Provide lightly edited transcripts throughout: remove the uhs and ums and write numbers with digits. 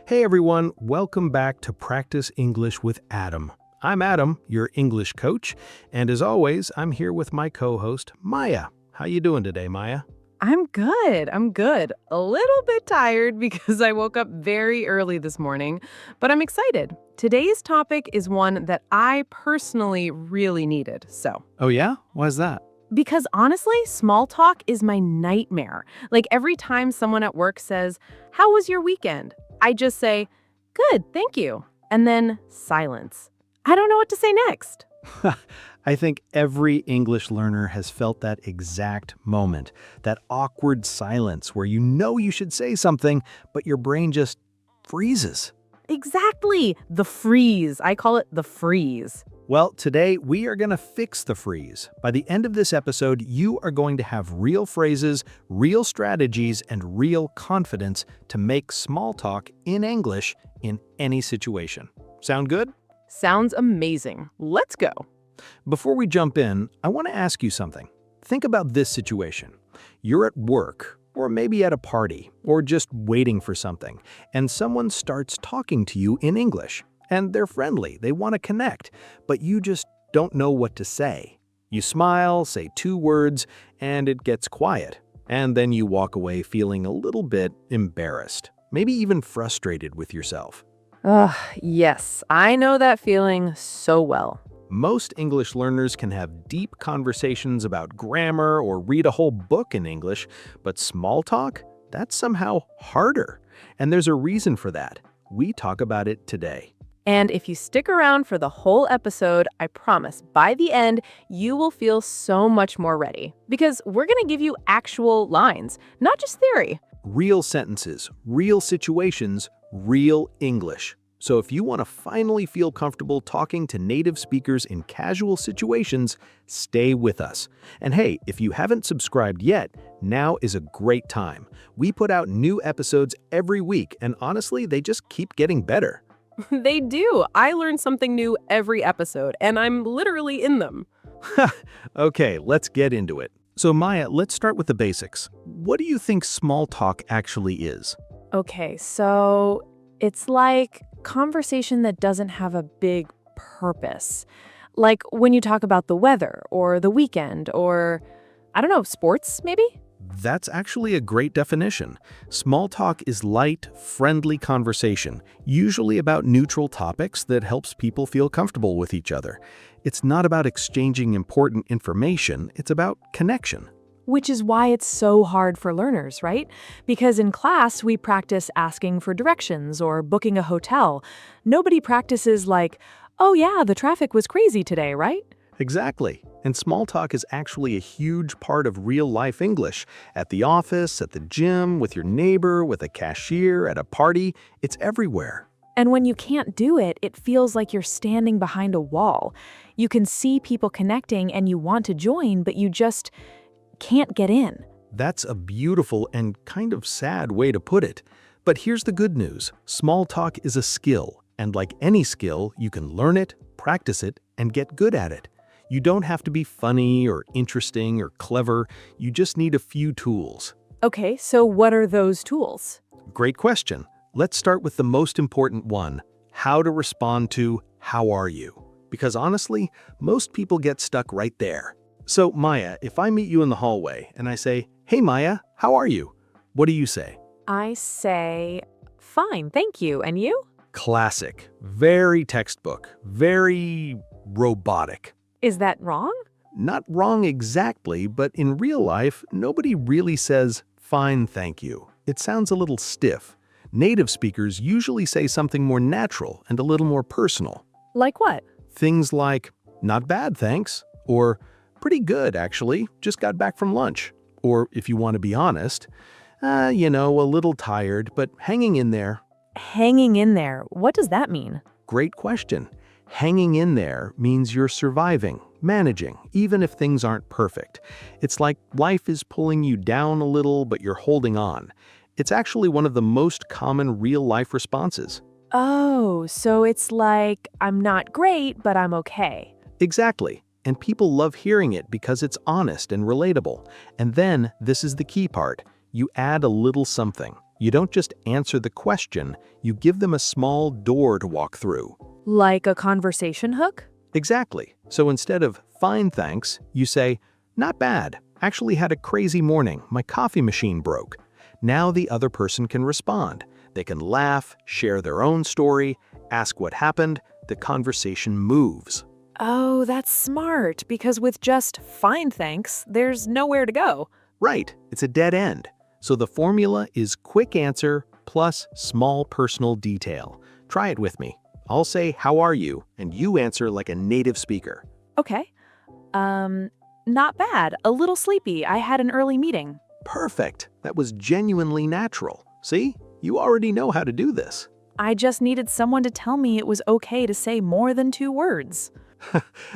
Hey everyone, welcome back to Practice English with Adam. I'm Adam, your English coach, and as always, I'm here with my co-host, Maya. How you doing today, Maya? I'm good. I'm good. A little bit tired because I woke up very early this morning, but I'm excited. Today's topic is one that I personally really needed. Oh yeah? Why's that? Because honestly, small talk is my nightmare. Like every time someone at work says, "How was your weekend?" I just say, "Good, thank you." And then silence. I don't know what to say next. I think every English learner has felt that exact moment, that awkward silence where you know you should say something, but your brain just freezes. Exactly. The freeze. I call it the freeze. Well, today we are going to fix the freeze. By the end of this episode, you are going to have real phrases, real strategies, and real confidence to make small talk in English in any situation. Sound good? Sounds amazing. Let's go. Before we jump in, I want to ask you something. Think about this situation. You're at work, or maybe at a party, or just waiting for something, and someone starts talking to you in English. And they're friendly, they want to connect, but you just don't know what to say. You smile, say two words, and it gets quiet. And then you walk away feeling a little bit embarrassed, maybe even frustrated with yourself. Ugh, yes, I know that feeling so well. Most English learners can have deep conversations about grammar or read a whole book in English, but small talk? That's somehow harder. And there's a reason for that. We talk about it today. And if you stick around for the whole episode, I promise by the end, you will feel so much more ready. Because we're going to give you actual lines, not just theory. Real sentences, real situations, real English. So if you want to finally feel comfortable talking to native speakers in casual situations, stay with us. And hey, if you haven't subscribed yet, now is a great time. We put out new episodes every week, and honestly, they just keep getting better. They do. I learn something new every episode, and I'm literally in them. Okay, let's get into it. So Maya, let's start with the basics. What do you think small talk actually is? Okay, so it's like conversation that doesn't have a big purpose. Like when you talk about the weather or the weekend or, I don't know, sports maybe? That's actually a great definition. Small talk is light, friendly conversation, usually about neutral topics that helps people feel comfortable with each other. It's not about exchanging important information, it's about connection. Which is why it's so hard for learners, right? Because in class, we practice asking for directions or booking a hotel. Nobody practices like, "Oh yeah, the traffic was crazy today," right? Exactly. And small talk is actually a huge part of real-life English. At the office, at the gym, with your neighbor, with a cashier, at a party, it's everywhere. And when you can't do it, it feels like you're standing behind a wall. You can see people connecting and you want to join, but you just can't get in. That's a beautiful and kind of sad way to put it. But here's the good news. Small talk is a skill, and like any skill, you can learn it, practice it, and get good at it. You don't have to be funny or interesting or clever. You just need a few tools. Okay, so what are those tools? Great question. Let's start with the most important one, how to respond to "how are you?" Because honestly, most people get stuck right there. So Maya, if I meet you in the hallway and I say, "Hey Maya, how are you?" What do you say? I say, "Fine, thank you. And you?" Classic. Very textbook. Very robotic. Is that wrong? Not wrong exactly, but in real life, nobody really says, "Fine, thank you." It sounds a little stiff. Native speakers usually say something more natural and a little more personal. Like what? Things like, "Not bad, thanks," or "Pretty good, actually, just got back from lunch." Or if you want to be honest, a little tired, but hanging in there." Hanging in there. What does that mean? Great question. Hanging in there means you're surviving, managing, even if things aren't perfect. It's like life is pulling you down a little, but you're holding on. It's actually one of the most common real-life responses. Oh, so it's like, I'm not great, but I'm okay. Exactly. And people love hearing it because it's honest and relatable. And then, this is the key part, you add a little something. You don't just answer the question, you give them a small door to walk through. Like a conversation hook? Exactly. So instead of "fine, thanks," you say, "Not bad. Actually had a crazy morning. My coffee machine broke." Now the other person can respond. They can laugh, share their own story, ask what happened. The conversation moves. Oh, that's smart, because with just fine thanks, there's nowhere to go. Right, it's a dead end. So the formula is quick answer plus small personal detail. Try it with me. I'll say, "How are you?" and you answer like a native speaker. Okay. Not bad. A little sleepy. I had an early meeting. Perfect. That was genuinely natural. See? You already know how to do this. I just needed someone to tell me it was okay to say more than 2 words.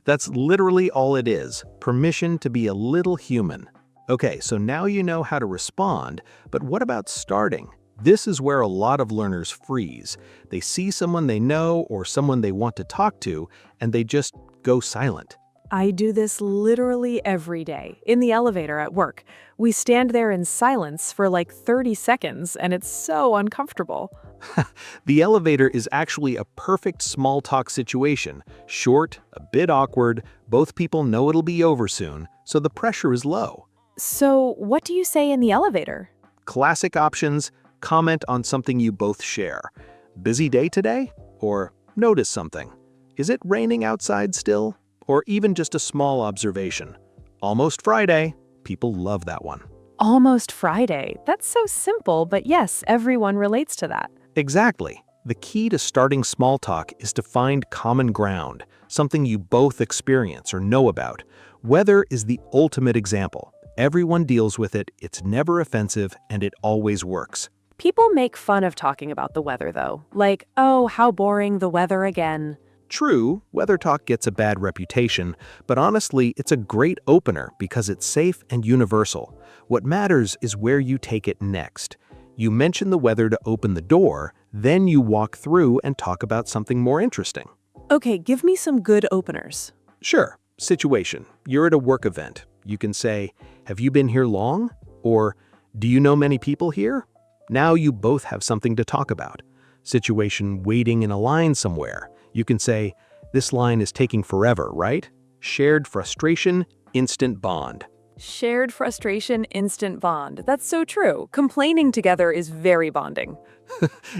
That's literally all it is. Permission to be a little human. Okay, so now you know how to respond, but what about starting? This is where a lot of learners freeze. They see someone they know or someone they want to talk to, and they just go silent. I do this literally every day, in the elevator at work. We stand there in silence for like 30 seconds, and it's so uncomfortable. The elevator is actually a perfect small talk situation. Short, a bit awkward, both people know it'll be over soon, so the pressure is low. So, what do you say in the elevator? Classic options: comment on something you both share. Busy day today? Or notice something. Is it raining outside still? Or even just a small observation. Almost Friday. People love that one. Almost Friday. That's so simple, but yes, everyone relates to that. Exactly. The key to starting small talk is to find common ground, something you both experience or know about. Weather is the ultimate example. Everyone deals with it, it's never offensive, and it always works. People make fun of talking about the weather, though. Like, oh, how boring, the weather again. True, weather talk gets a bad reputation, but honestly, it's a great opener because it's safe and universal. What matters is where you take it next. You mention the weather to open the door, then you walk through and talk about something more interesting. Okay, give me some good openers. Sure, situation. You're at a work event. You can say, "Have you been here long?" Or, "Do you know many people here?" Now you both have something to talk about. Situation, waiting in a line somewhere. You can say, "This line is taking forever, right?" Shared frustration, instant bond. Shared frustration, instant bond. That's so true. Complaining together is very bonding.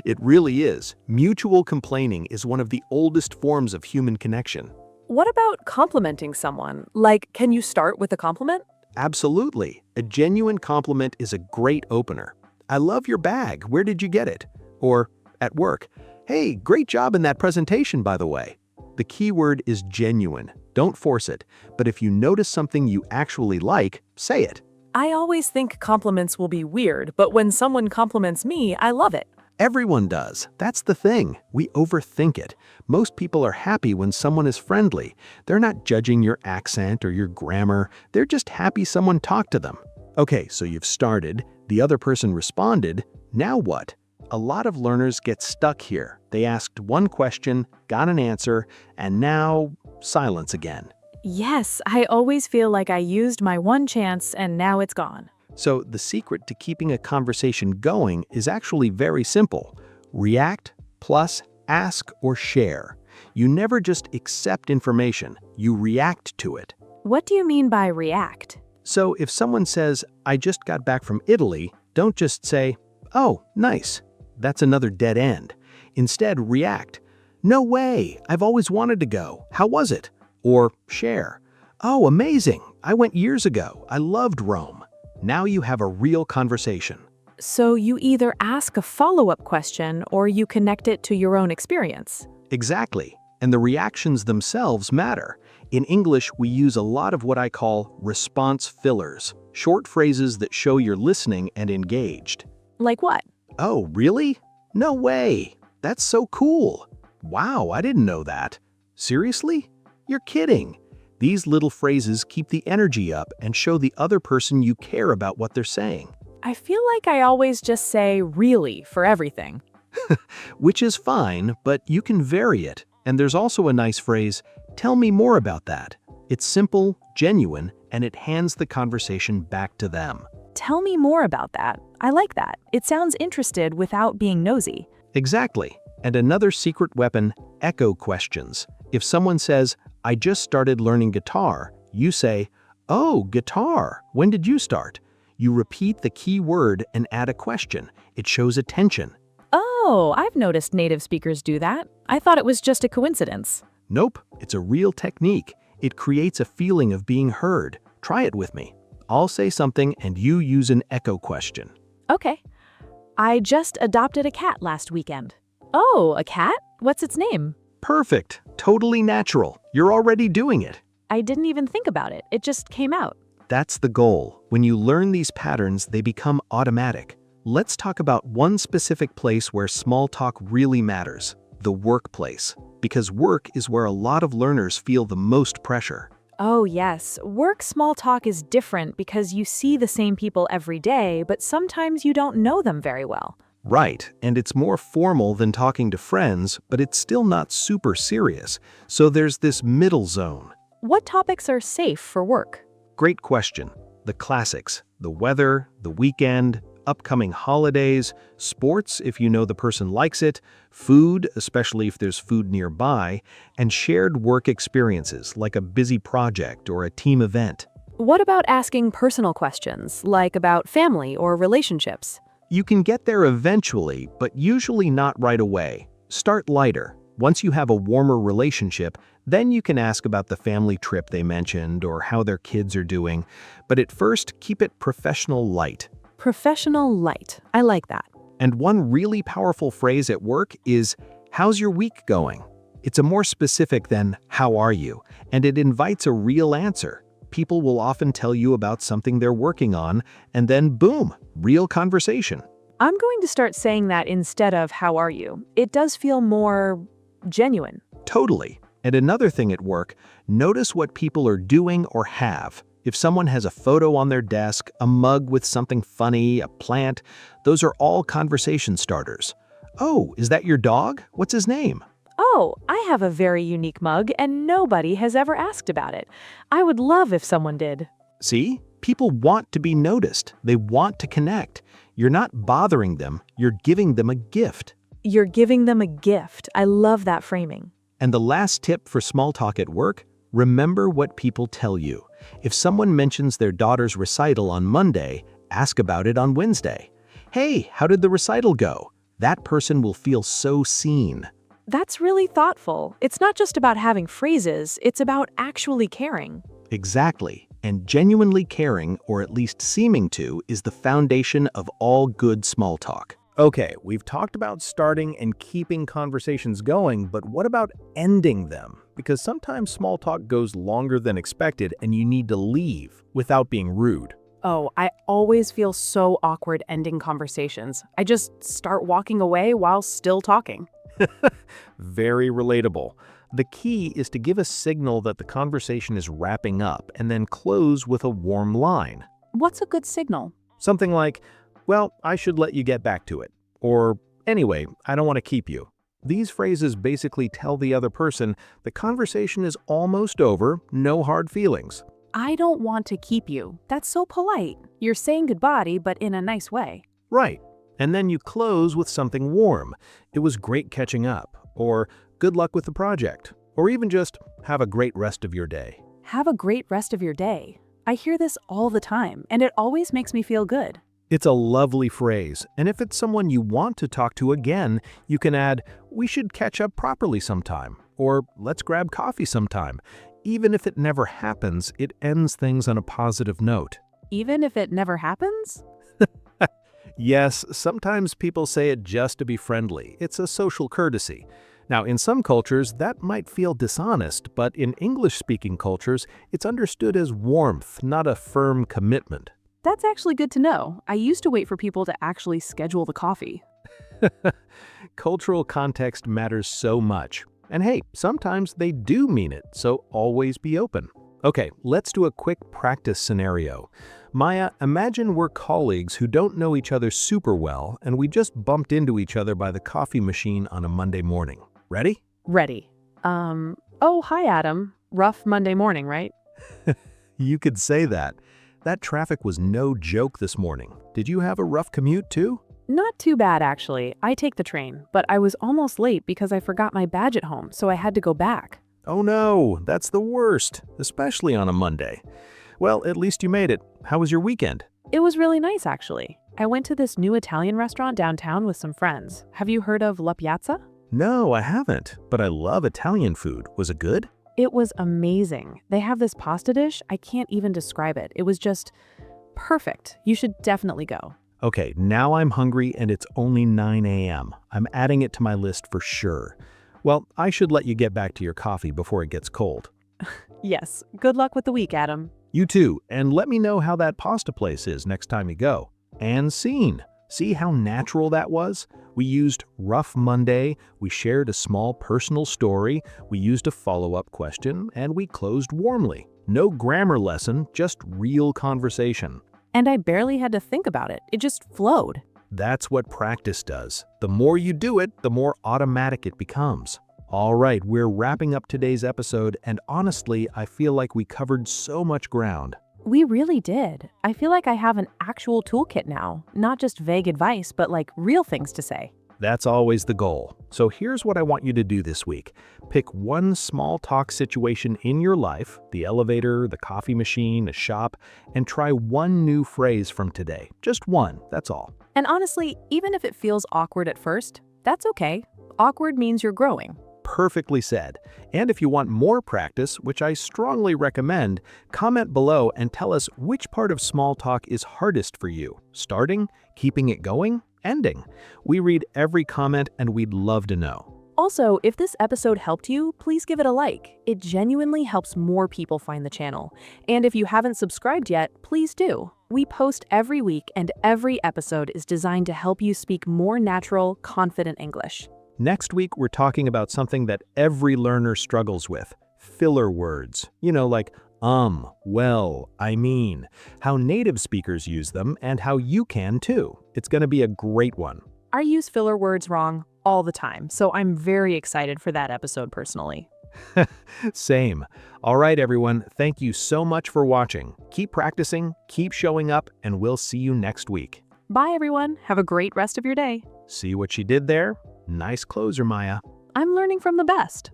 It really is. Mutual complaining is one of the oldest forms of human connection. What about complimenting someone? Like, can you start with a compliment? Absolutely. A genuine compliment is a great opener. "I love your bag. Where did you get it?" Or, at work, "Hey, great job in that presentation, by the way." The key word is genuine. Don't force it. But if you notice something you actually like, say it. I always think compliments will be weird, but when someone compliments me, I love it. Everyone does. That's the thing. We overthink it. Most people are happy when someone is friendly. They're not judging your accent or your grammar. They're just happy someone talked to them. Okay, so you've started. The other person responded. Now what? A lot of learners get stuck here. They asked one question, got an answer, and now silence again. Yes, I always feel like I used my one chance and now it's gone. So the secret to keeping a conversation going is actually very simple. React plus ask or share. You never just accept information, you react to it. What do you mean by react? So if someone says, "I just got back from Italy," don't just say, "Oh, nice." That's another dead end. Instead, react. "No way, I've always wanted to go. How was it?" Or share. "Oh, amazing. I went years ago. I loved Rome." Now you have a real conversation. So you either ask a follow-up question or you connect it to your own experience. Exactly. And the reactions themselves matter. In English, we use a lot of what I call response fillers, short phrases that show you're listening and engaged. Like what? "Oh, really? No way. That's so cool. Wow, I didn't know that. Seriously? You're kidding." These little phrases keep the energy up and show the other person you care about what they're saying. I feel like I always just say really for everything. Which is fine, but you can vary it. And there's also a nice phrase, "Tell me more about that." It's simple, genuine, and it hands the conversation back to them. Tell me more about that. I like that. It sounds interested without being nosy. Exactly. And another secret weapon, echo questions. If someone says, I just started learning guitar, you say, oh, guitar, when did you start? You repeat the key word and add a question. It shows attention. Oh, I've noticed native speakers do that. I thought it was just a coincidence. Nope, it's a real technique. It creates a feeling of being heard. Try it with me. I'll say something and you use an echo question. Okay. I just adopted a cat last weekend. Oh, a cat? What's its name? Perfect. Totally natural. You're already doing it. I didn't even think about it. It just came out. That's the goal. When you learn these patterns, they become automatic. Let's talk about one specific place where small talk really matters, the workplace. Because work is where a lot of learners feel the most pressure. Oh, yes. Work small talk is different because you see the same people every day, but sometimes you don't know them very well. Right, and it's more formal than talking to friends, but it's still not super serious. So there's this middle zone. What topics are safe for work? Great question. The classics, the weather, the weekend, upcoming holidays, sports if you know the person likes it, food, especially if there's food nearby, and shared work experiences like a busy project or a team event. What about asking personal questions, like about family or relationships? You can get there eventually, but usually not right away. Start lighter. Once you have a warmer relationship, then you can ask about the family trip they mentioned or how their kids are doing. But at first, keep it professional light. Professional light. I like that. And one really powerful phrase at work is, how's your week going? It's a more specific than, how are you? And it invites a real answer. People will often tell you about something they're working on, and then boom, real conversation. I'm going to start saying that instead of how are you. It does feel more genuine. Totally. And another thing at work, notice what people are doing or have. If someone has a photo on their desk, a mug with something funny, a plant, those are all conversation starters. Oh, is that your dog? What's his name? Oh, I have a very unique mug and nobody has ever asked about it. I would love if someone did. See? People want to be noticed. They want to connect. You're not bothering them, you're giving them a gift. You're giving them a gift. I love that framing. And the last tip for small talk at work, remember what people tell you. If someone mentions their daughter's recital on Monday, ask about it on Wednesday. Hey, how did the recital go? That person will feel so seen. That's really thoughtful. It's not just about having phrases, it's about actually caring. Exactly. And genuinely caring, or at least seeming to, is the foundation of all good small talk. Okay, we've talked about starting and keeping conversations going, but what about ending them? Because sometimes small talk goes longer than expected and you need to leave without being rude. Oh, I always feel so awkward ending conversations. I just start walking away while still talking. Very relatable. The key is to give a signal that the conversation is wrapping up and then close with a warm line. What's a good signal? Something like, well, I should let you get back to it. Or, anyway, I don't want to keep you. These phrases basically tell the other person the conversation is almost over, no hard feelings. I don't want to keep you. That's so polite. You're saying goodbye, but in a nice way. Right. And then you close with something warm. It was great catching up. Or, good luck with the project. Or even just, have a great rest of your day. Have a great rest of your day. I hear this all the time, and it always makes me feel good. It's a lovely phrase, and if it's someone you want to talk to again, you can add, we should catch up properly sometime, or let's grab coffee sometime. Even if it never happens, it ends things on a positive note. Even if it never happens? Yes, sometimes people say it just to be friendly. It's a social courtesy. Now, in some cultures, that might feel dishonest, but in English-speaking cultures, it's understood as warmth, not a firm commitment. That's actually good to know. I used to wait for people to actually schedule the coffee. Cultural context matters so much. And hey, sometimes they do mean it, so always be open. Okay, let's do a quick practice scenario. Maya, imagine we're colleagues who don't know each other super well, and we just bumped into each other by the coffee machine on a Monday morning. Ready? Ready. Oh, hi, Adam. Rough Monday morning, right? You could say that. That traffic was no joke this morning. Did you have a rough commute too? Not too bad, actually. I take the train, but I was almost late because I forgot my badge at home, so I had to go back. Oh no, that's the worst, especially on a Monday. Well, at least you made it. How was your weekend? It was really nice, actually. I went to this new Italian restaurant downtown with some friends. Have you heard of La Piazza? No, I haven't, but I love Italian food. Was it good? It was amazing. They have this pasta dish. I can't even describe it. It was just perfect. You should definitely go. Okay, now I'm hungry and it's only 9 a.m. I'm adding it to my list for sure. Well, I should let you get back to your coffee before it gets cold. Yes. Good luck with the week, Adam. You too, and let me know how that pasta place is next time you go. And scene. See how natural that was? We used rough Monday, we shared a small personal story, we used a follow-up question, and we closed warmly. No grammar lesson, just real conversation. And I barely had to think about it. It just flowed. That's what practice does. The more you do it, the more automatic it becomes. All right, we're wrapping up today's episode, and honestly, I feel like we covered so much ground. We really did. I feel like I have an actual toolkit now, not just vague advice, but like real things to say. That's always the goal. So here's what I want you to do this week. Pick one small talk situation in your life, the elevator, the coffee machine, a shop, and try one new phrase from today. Just one, that's all. And honestly, even if it feels awkward at first, that's okay. Awkward means you're growing. Perfectly said. And if you want more practice, which I strongly recommend, comment below and tell us which part of small talk is hardest for you. Starting, keeping it going, ending. We read every comment and we'd love to know. Also, if this episode helped you, please give it a like. It genuinely helps more people find the channel. And if you haven't subscribed yet, please do. We post every week and every episode is designed to help you speak more natural, confident English. Next week, we're talking about something that every learner struggles with, filler words. Like well, I mean, how native speakers use them and how you can too. It's going to be a great one. I use filler words wrong all the time, so I'm very excited for that episode personally. Same. All right, everyone, thank you so much for watching. Keep practicing, keep showing up, and we'll see you next week. Bye, everyone. Have a great rest of your day. See what she did there? Nice closer, Maya. I'm learning from the best.